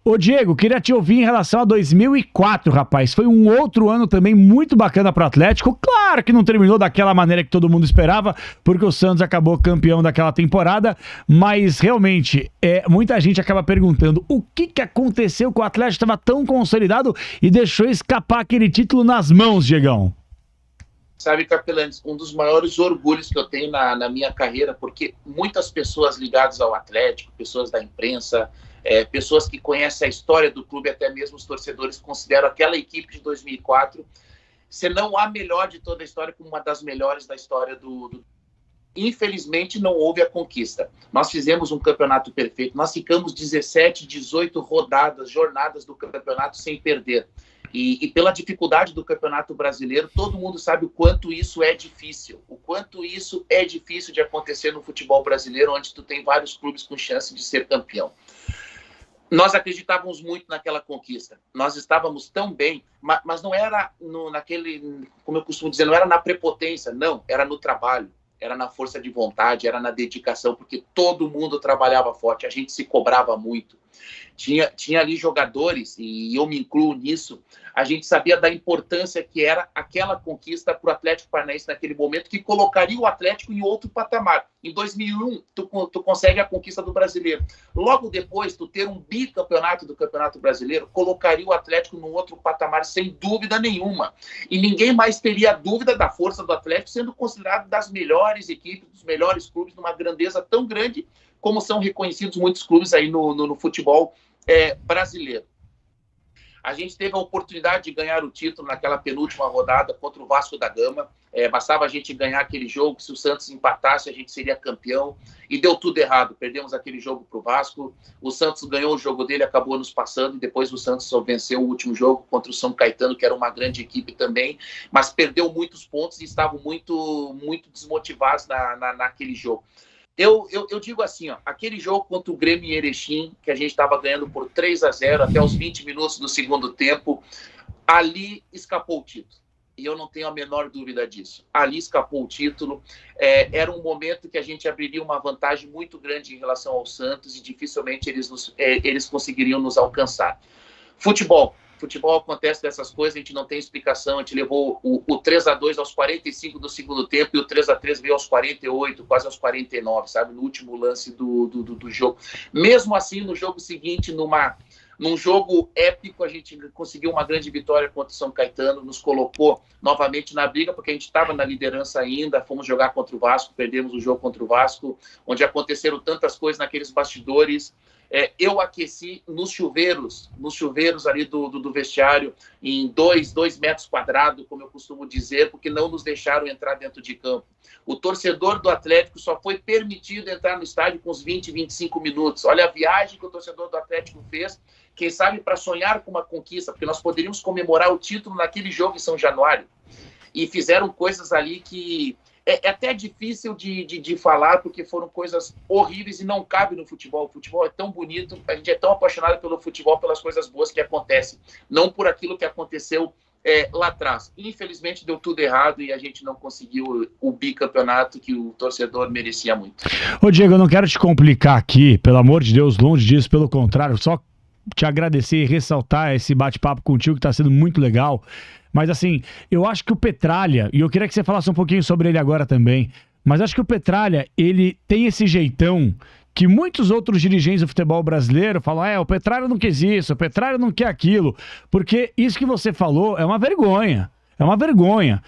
Ô Diego, queria te ouvir em relação a 2004, rapaz. Foi um outro ano também muito bacana pro Atlético. Claro que não terminou daquela maneira que todo mundo esperava, porque o Santos acabou campeão daquela temporada, mas realmente, muita gente acaba perguntando o que aconteceu com o Atlético, estava tão consolidado e deixou escapar aquele título nas mãos, Diegão. Sabe, Capelanes, um dos maiores orgulhos que eu tenho na minha carreira, porque muitas pessoas ligadas ao Atlético, pessoas da imprensa, pessoas que conhecem a história do clube, até mesmo os torcedores, consideram aquela equipe de 2004, se não a melhor de toda a história, como uma das melhores da história do... Infelizmente, não houve a conquista. Nós fizemos um campeonato perfeito, nós ficamos 17, 18 jornadas do campeonato sem perder. E pela dificuldade do Campeonato Brasileiro, todo mundo sabe o quanto isso é difícil. O quanto isso é difícil de acontecer no futebol brasileiro, onde tu tem vários clubes com chance de ser campeão. Nós acreditávamos muito naquela conquista. Nós estávamos tão bem, mas não era naquele, como eu costumo dizer, não era na prepotência, não. Era no trabalho, era na força de vontade, era na dedicação, porque todo mundo trabalhava forte, a gente se cobrava muito. Tinha ali jogadores, e eu me incluo nisso, a gente sabia da importância que era aquela conquista para o Atlético Paranaense naquele momento, que colocaria o Atlético em outro patamar. Em 2001, tu consegue a conquista do Brasileiro. Logo depois, tu ter um bicampeonato do Campeonato Brasileiro, colocaria o Atlético num outro patamar, sem dúvida nenhuma. E ninguém mais teria dúvida da força do Atlético, sendo considerado das melhores equipes, dos melhores clubes, numa grandeza tão grande, como são reconhecidos muitos clubes aí no futebol brasileiro. A gente teve a oportunidade de ganhar o título naquela penúltima rodada contra o Vasco da Gama. Bastava a gente ganhar aquele jogo, se o Santos empatasse, a gente seria campeão. E deu tudo errado, perdemos aquele jogo para o Vasco. O Santos ganhou o jogo dele, acabou nos passando, e depois o Santos só venceu o último jogo contra o São Caetano, que era uma grande equipe também, mas perdeu muitos pontos e estavam muito, muito desmotivados naquele jogo. Eu digo assim, ó, aquele jogo contra o Grêmio em Erechim, que a gente estava ganhando por 3-0 até os 20 minutos do segundo tempo, ali escapou o título. E eu não tenho a menor dúvida disso. Ali escapou o título. Era um momento que a gente abriria uma vantagem muito grande em relação ao Santos e dificilmente eles conseguiriam nos alcançar. Futebol acontece dessas coisas, a gente não tem explicação. A gente levou o 3-2 aos 45 do segundo tempo e o 3-3 veio aos 48, quase aos 49, sabe? No último lance do jogo. Mesmo assim, no jogo seguinte, num jogo épico, a gente conseguiu uma grande vitória contra o São Caetano, nos colocou novamente na briga, porque a gente estava na liderança ainda, fomos jogar contra o Vasco, perdemos o jogo contra o Vasco, onde aconteceram tantas coisas naqueles bastidores. Eu aqueci nos chuveiros ali do vestiário, em 2 metros quadrados, como eu costumo dizer, porque não nos deixaram entrar dentro de campo. O torcedor do Atlético só foi permitido entrar no estádio com uns 20, 25 minutos. Olha a viagem que o torcedor do Atlético fez, quem sabe para sonhar com uma conquista, porque nós poderíamos comemorar o título naquele jogo em São Januário. E fizeram coisas ali que... É até difícil de falar, porque foram coisas horríveis e não cabe no futebol. O futebol é tão bonito, a gente é tão apaixonado pelo futebol, pelas coisas boas que acontecem, não por aquilo que aconteceu lá atrás. Infelizmente deu tudo errado e a gente não conseguiu o bicampeonato que o torcedor merecia muito. Ô Diego, eu não quero te complicar aqui, pelo amor de Deus, longe disso, pelo contrário, só te agradecer e ressaltar esse bate-papo contigo que está sendo muito legal. Mas assim, eu acho que o Petralha, e eu queria que você falasse um pouquinho sobre ele agora também, mas acho que o Petralha, ele tem esse jeitão que muitos outros dirigentes do futebol brasileiro falam, o Petralha não quis isso, o Petralha não quer aquilo, porque isso que você falou é uma vergonha. É uma vergonha.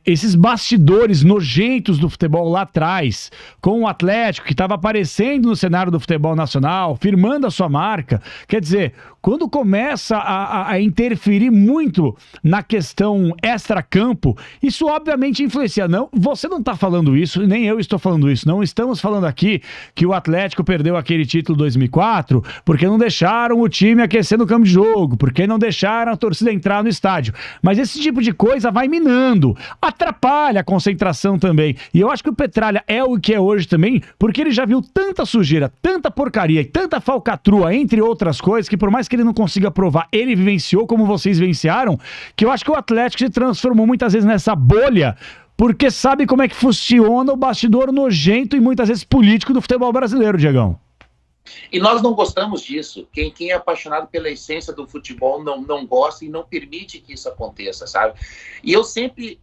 Esses bastidores nojentos do futebol lá atrás, com o Atlético, que estava aparecendo no cenário do futebol nacional, firmando a sua marca. Quer dizer, quando começa a interferir muito na questão extra-campo, isso obviamente influencia. Não, você não está falando isso, nem eu estou falando isso. Não estamos falando aqui que o Atlético perdeu aquele título 2004 porque não deixaram o time aquecer no campo de jogo, porque não deixaram a torcida entrar no estádio. Mas esse tipo de coisa vai minando, atrapalha a concentração também. E eu acho que o Petralha é o que é hoje também, porque ele já viu tanta sujeira, tanta porcaria e tanta falcatrua, entre outras coisas, que por mais que ele não consiga provar, ele vivenciou como vocês vivenciaram, que eu acho que o Atlético se transformou muitas vezes nessa bolha, porque sabe como é que funciona o bastidor nojento e muitas vezes político do futebol brasileiro, Diegão. E nós não gostamos disso. Quem é apaixonado pela essência do futebol não gosta e não permite que isso aconteça, sabe? E eu sempre...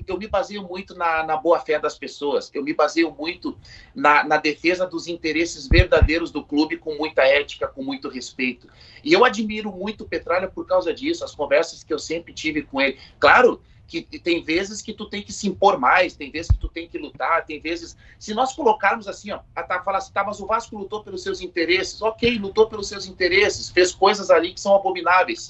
eu me baseio muito na boa-fé das pessoas, eu me baseio muito na defesa dos interesses verdadeiros do clube, com muita ética, com muito respeito. E eu admiro muito o Petralha por causa disso, as conversas que eu sempre tive com ele. Claro que tem vezes que tu tem que se impor mais, tem vezes que tu tem que lutar, tem vezes... Se nós colocarmos assim, ó, falar assim, tá, mas o Vasco lutou pelos seus interesses, ok, lutou pelos seus interesses, fez coisas ali que são abomináveis,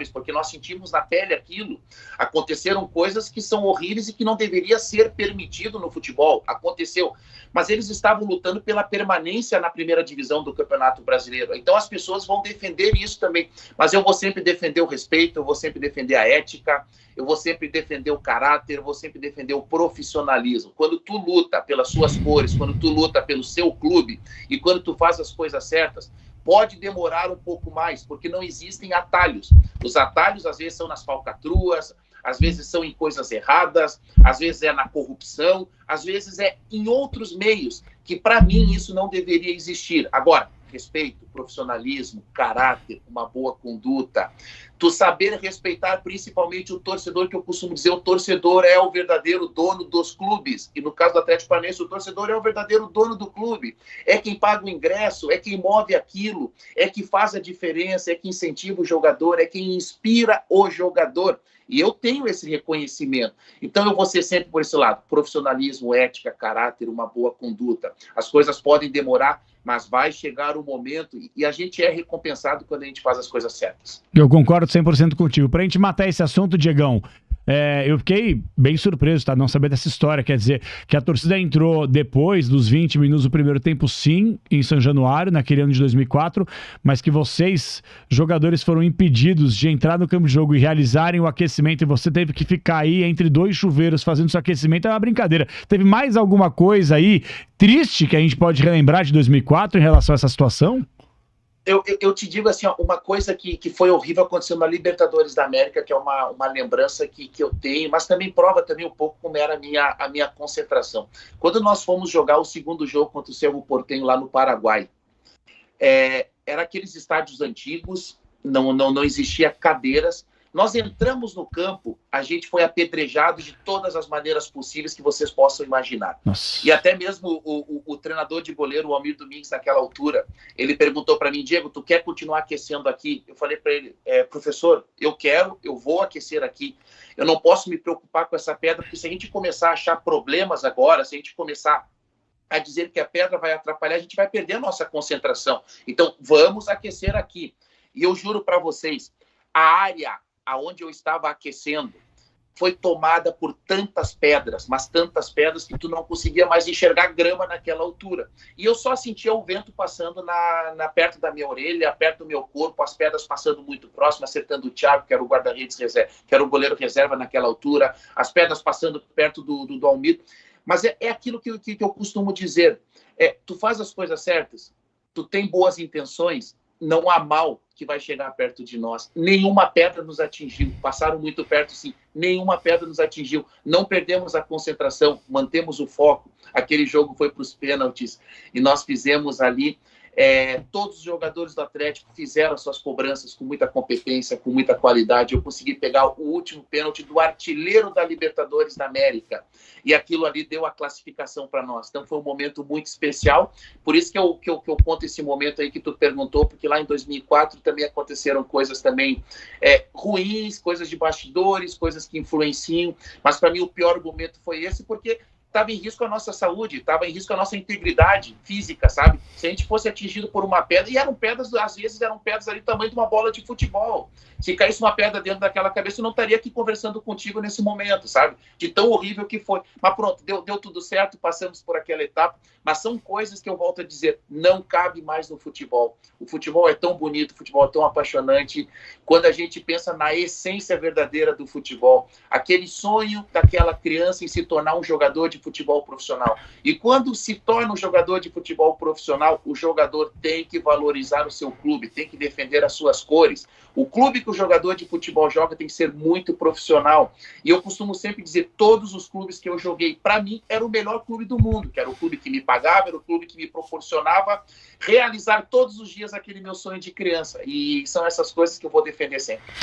porque nós sentimos na pele aquilo. Aconteceram coisas que são horríveis e que não deveria ser permitido no futebol, aconteceu. Mas eles estavam lutando pela permanência na primeira divisão do Campeonato Brasileiro. Então as pessoas vão defender isso também, mas eu vou sempre defender o respeito, eu vou sempre defender a ética, eu vou sempre defender o caráter, eu vou sempre defender o profissionalismo. Quando tu luta pelas suas cores, quando tu luta pelo seu clube e quando tu faz as coisas certas, pode demorar um pouco mais, porque não existem atalhos. Os atalhos, às vezes, são nas falcatruas, às vezes são em coisas erradas, às vezes é na corrupção, às vezes é em outros meios, que para mim isso não deveria existir. Agora, respeito, profissionalismo, caráter, uma boa conduta, tu saber respeitar principalmente o torcedor, que eu costumo dizer, o torcedor é o verdadeiro dono dos clubes, e no caso do Atlético Paranaense, o torcedor é o verdadeiro dono do clube, é quem paga o ingresso, é quem move aquilo, é que faz a diferença, é quem incentiva o jogador, é quem inspira o jogador, e eu tenho esse reconhecimento. Então eu vou ser sempre por esse lado, profissionalismo, ética, caráter, uma boa conduta. As coisas podem demorar, mas vai chegar o momento e a gente é recompensado quando a gente faz as coisas certas. Eu concordo 100% contigo. Pra gente matar esse assunto, Diegão, eu fiquei bem surpreso, tá? Não saber dessa história. Quer dizer, que a torcida entrou depois dos 20 minutos do primeiro tempo, sim, em São Januário, naquele ano de 2004, mas que vocês, jogadores, foram impedidos de entrar no campo de jogo e realizarem o aquecimento, e você teve que ficar aí entre dois chuveiros fazendo seu aquecimento. É uma brincadeira. Teve mais alguma coisa aí triste que a gente pode relembrar de 2004 em relação a essa situação? Eu te digo assim, ó, uma coisa que foi horrível aconteceu na Libertadores da América, que é uma lembrança que eu tenho, mas também prova também um pouco como era a minha concentração. Quando nós fomos jogar o segundo jogo contra o Cerro Porteño lá no Paraguai, era aqueles estádios antigos, não existia cadeiras. Nós entramos no campo, a gente foi apedrejado de todas as maneiras possíveis que vocês possam imaginar. Nossa. E até mesmo o treinador de goleiro, o Almir Domingues, naquela altura, ele perguntou para mim, Diego, tu quer continuar aquecendo aqui? Eu falei para ele, professor, eu vou aquecer aqui. Eu não posso me preocupar com essa pedra, porque se a gente começar a achar problemas agora, se a gente começar a dizer que a pedra vai atrapalhar, a gente vai perder a nossa concentração. Então, vamos aquecer aqui. E eu juro para vocês, a área aonde eu estava aquecendo foi tomada por tantas pedras, mas tantas pedras que tu não conseguia mais enxergar grama naquela altura. E eu só sentia o vento passando perto da minha orelha, perto do meu corpo, as pedras passando muito próximo, acertando o Thiago, que era o guarda-redes reserva, que era o goleiro reserva naquela altura, as pedras passando perto do Almir. Mas é aquilo que eu costumo dizer, tu faz as coisas certas, tu tem boas intenções, não há mal que vai chegar perto de nós. Nenhuma pedra nos atingiu. Passaram muito perto, sim. Nenhuma pedra nos atingiu. Não perdemos a concentração, mantemos o foco. Aquele jogo foi para os pênaltis e nós fizemos ali. Todos os jogadores do Atlético fizeram as suas cobranças com muita competência, com muita qualidade. Eu consegui pegar o último pênalti do artilheiro da Libertadores da América. E aquilo ali deu a classificação para nós. Então foi um momento muito especial. Por isso que eu conto esse momento aí que tu perguntou, porque lá em 2004 também aconteceram coisas também ruins, coisas de bastidores, coisas que influenciam. Mas para mim o pior momento foi esse, porque estava em risco a nossa saúde, estava em risco a nossa integridade física, sabe? Se a gente fosse atingido por uma pedra, e eram pedras, às vezes eram pedras ali do tamanho de uma bola de futebol. Se caísse uma pedra dentro daquela cabeça, eu não estaria aqui conversando contigo nesse momento, sabe? De tão horrível que foi. Mas pronto, deu tudo certo, passamos por aquela etapa, mas são coisas que eu volto a dizer, não cabe mais no futebol. O futebol é tão bonito, o futebol é tão apaixonante, quando a gente pensa na essência verdadeira do futebol, aquele sonho daquela criança em se tornar um jogador de futebol profissional. E quando se torna um jogador de futebol profissional, o jogador tem que valorizar o seu clube, tem que defender as suas cores. O clube que o jogador de futebol joga tem que ser muito profissional. E eu costumo sempre dizer, todos os clubes que eu joguei, para mim, era o melhor clube do mundo, que era o clube que me pagava, era o clube que me proporcionava realizar todos os dias aquele meu sonho de criança. E são essas coisas que eu vou defender sempre.